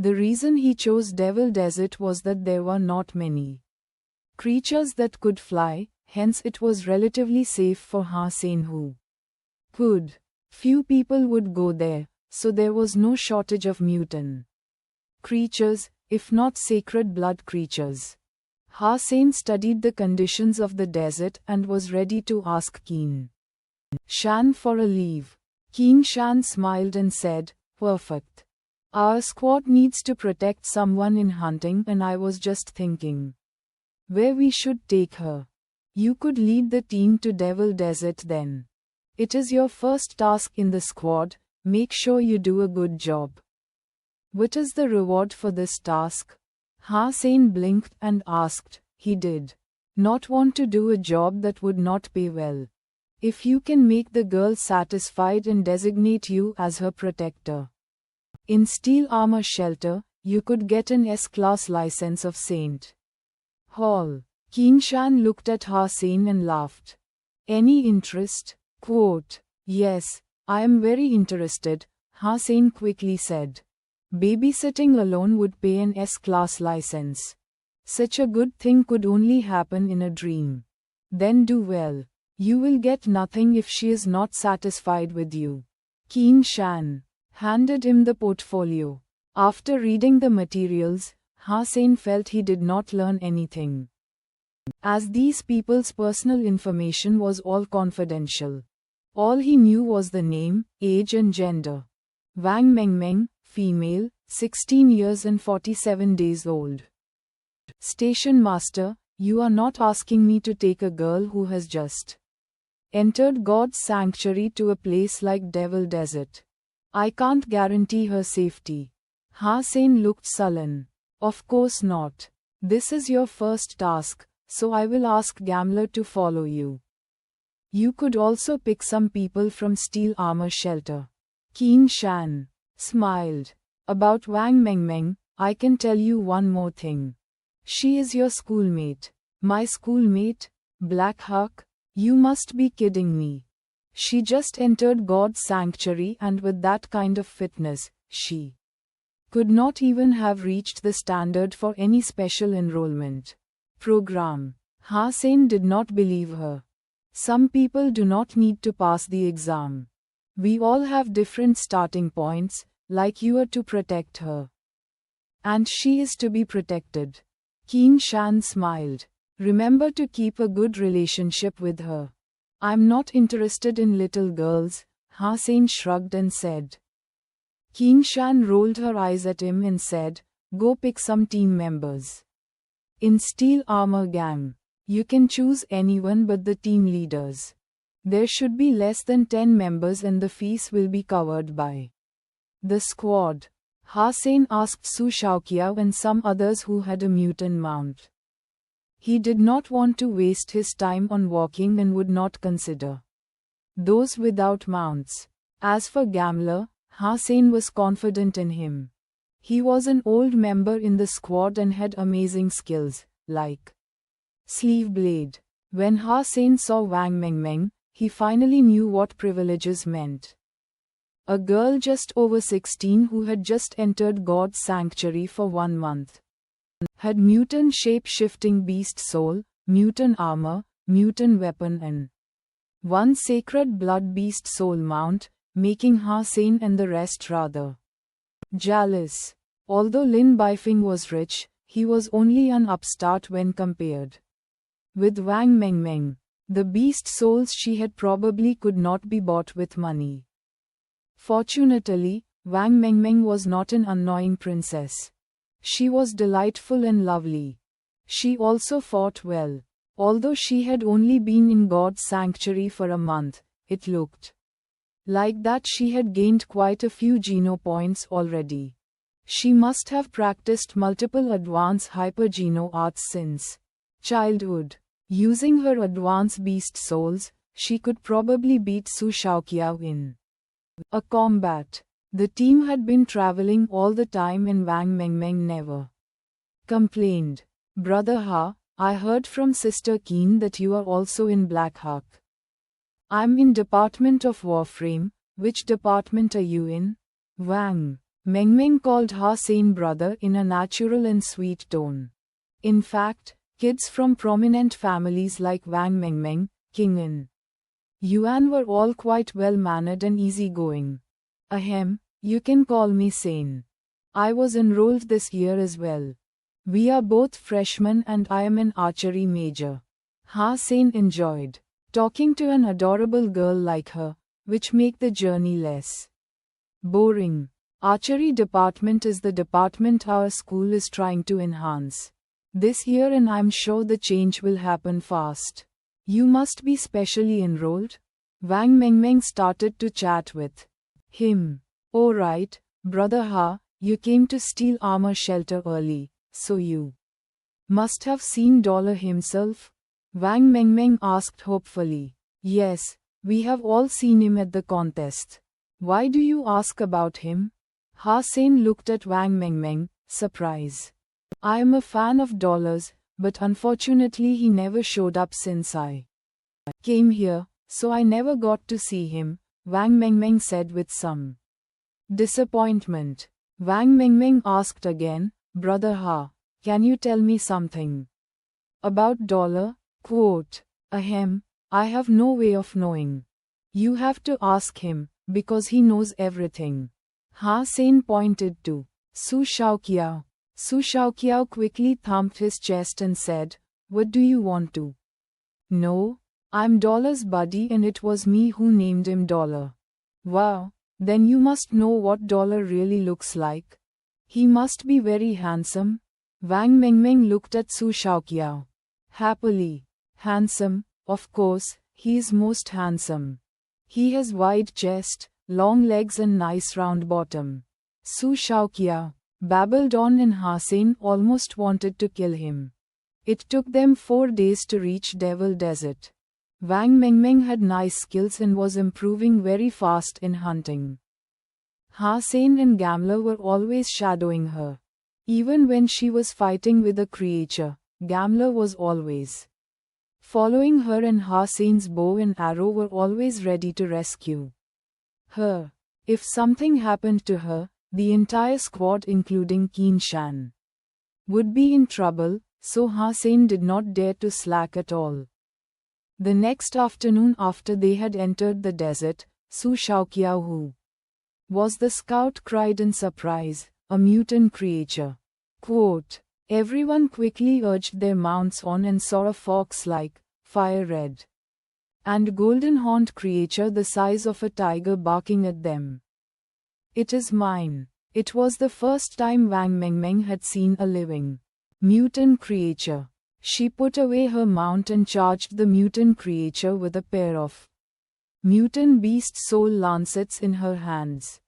The reason he chose Devil Desert was that there were not many creatures that could fly, hence it was relatively safe for Hussein who could. Few people would go there, so there was no shortage of mutant creatures, if not sacred blood creatures. Hussein studied the conditions of the desert and was ready to ask Qin Shan for a leave. Qin Shan smiled and said, "Perfect. Our squad needs to protect someone in hunting and I was just thinking where we should take her. You could lead the team to Devil Desert then. It is your first task in the squad, make sure you do a good job." "What is the reward for this task?" Hussein blinked and asked. He did not want to do a job that would not pay well. "If you can make the girl satisfied and designate you as her protector in Steel Armor Shelter, you could get an S-class license of St. Hall." Qin Shan looked at Hussein and laughed. "Any interest?" Quote, "Yes, I am very interested," Hussein quickly said. "Babysitting alone would pay an S-class license. Such a good thing could only happen in a dream." "Then do well. You will get nothing if she is not satisfied with you." Qin Shan handed him the portfolio. After reading the materials, Hussein felt he did not learn anything, as these people's personal information was all confidential. All he knew was the name, age and gender. Wang Mengmeng, female, 16 years and 47 days old. "Station master, you are not asking me to take a girl who has just entered God's sanctuary to a place like Devil Desert. I can't guarantee her safety." Hussein looked sullen. "Of course not. This is your first task, so I will ask Gambler to follow you. You could also pick some people from Steel Armor Shelter." Qin Shan smiled. "About Wang Mengmeng, I can tell you one more thing. She is your schoolmate." "My schoolmate? Black Hawk? You must be kidding me. She just entered God's sanctuary and with that kind of fitness, she could not even have reached the standard for any special enrollment program." Hussein did not believe her. "Some people do not need to pass the exam. We all have different starting points, like you are to protect her. And she is to be protected." Qin Shan smiled. "Remember to keep a good relationship with her." "I'm not interested in little girls," Hussein shrugged and said. Qin Shan rolled her eyes at him and said, "Go pick some team members. In Steel Armor Gang, you can choose anyone but the team leaders. There should be less than 10 members and the fees will be covered by the squad." Hussein asked Su Shaoqiao and some others who had a mutant mount. He did not want to waste his time on walking and would not consider those without mounts. As for Gambler, Hussein was confident in him. He was an old member in the squad and had amazing skills, like Sleeve Blade. When Hussein saw Wang Mengmeng, he finally knew what privileges meant. A girl just over 16 who had just entered God's sanctuary for 1 month. Had mutant shape-shifting beast soul, mutant armor, mutant weapon and one sacred blood beast soul mount, making Hussein and the rest rather jealous. Although Lin Baifeng was rich, he was only an upstart when compared with Wang Mengmeng. The beast souls she had probably could not be bought with money. Fortunately, Wang Mengmeng was not an annoying princess. She was delightful and lovely. She also fought well. Although she had only been in God's sanctuary for a month, it looked like that she had gained quite a few Geno points already. She must have practiced multiple advanced Hyper-Geno arts since childhood. Using her advanced beast souls, she could probably beat Su Shaoqiao in a combat. The team had been traveling all the time and Wang Mengmeng never complained. "Brother Ha, I heard from Sister Keen that you are also in Black Hawk." "I'm in Department of Warframe." "Which department are you in?" "Wang." Meng Meng called Ha Sein brother in a natural and sweet tone. In fact, kids from prominent families like Wang Mengmeng, King and Yuan were all quite well-mannered and easygoing. Ahem, you can call me Sein. I was enrolled this year as well. We are both freshmen and I am an archery major. Ha Sein enjoyed talking to an adorable girl like her, which make the journey less boring. Archery department is the department our school is trying to enhance this year, and I'm sure the change will happen fast. You must be specially enrolled? Wang Mengmeng started to chat with him. Oh right, brother Ha, you came to steal armor shelter early, so you must have seen Dollar himself? Wang Mengmeng asked hopefully. Yes, we have all seen him at the contest. Why do you ask about him? Ha Sein looked at Wang Mengmeng, surprise. I am a fan of Dollar's, but unfortunately he never showed up since I came here, so I never got to see him, Wang Mengmeng said with some disappointment. Wang Mengmeng asked again, Brother Ha, can you tell me something about Dollar? Quote, Ahem, I have no way of knowing. You have to ask him, because he knows everything. Ha Sein pointed to Su Shaoqiao. Su Shaoqiao quickly thumped his chest and said, What do you want to know? I'm Dollar's buddy and it was me who named him Dollar. Wow, then you must know what Dollar really looks like. He must be very handsome. Wang Mengmeng looked at Su Shaoqiao happily. Handsome, of course, he is most handsome. He has wide chest, long legs and nice round bottom. Su Shaoqiao babbled on, and Ha Sein almost wanted to kill him. It took them 4 days to reach Devil Desert. Wang Mengmeng had nice skills and was improving very fast in hunting. Ha Sein and Gamla were always shadowing her. Even when she was fighting with a creature, Gamla was always following her, and Ha Sein's bow and arrow were always ready to rescue her. If something happened to her, the entire squad including Qin Shan would be in trouble, so Ha Sein did not dare to slack at all. The next afternoon after they had entered the desert, Su Shaoqiao, who was the scout, cried in surprise, a mutant creature. Quote, everyone quickly urged their mounts on and saw a fox-like, fire-red and golden-horned creature the size of a tiger barking at them. It is mine. It was the first time Wang Mengmeng had seen a living mutant creature. She put away her mount and charged the mutant creature with a pair of mutant beast soul lancets in her hands.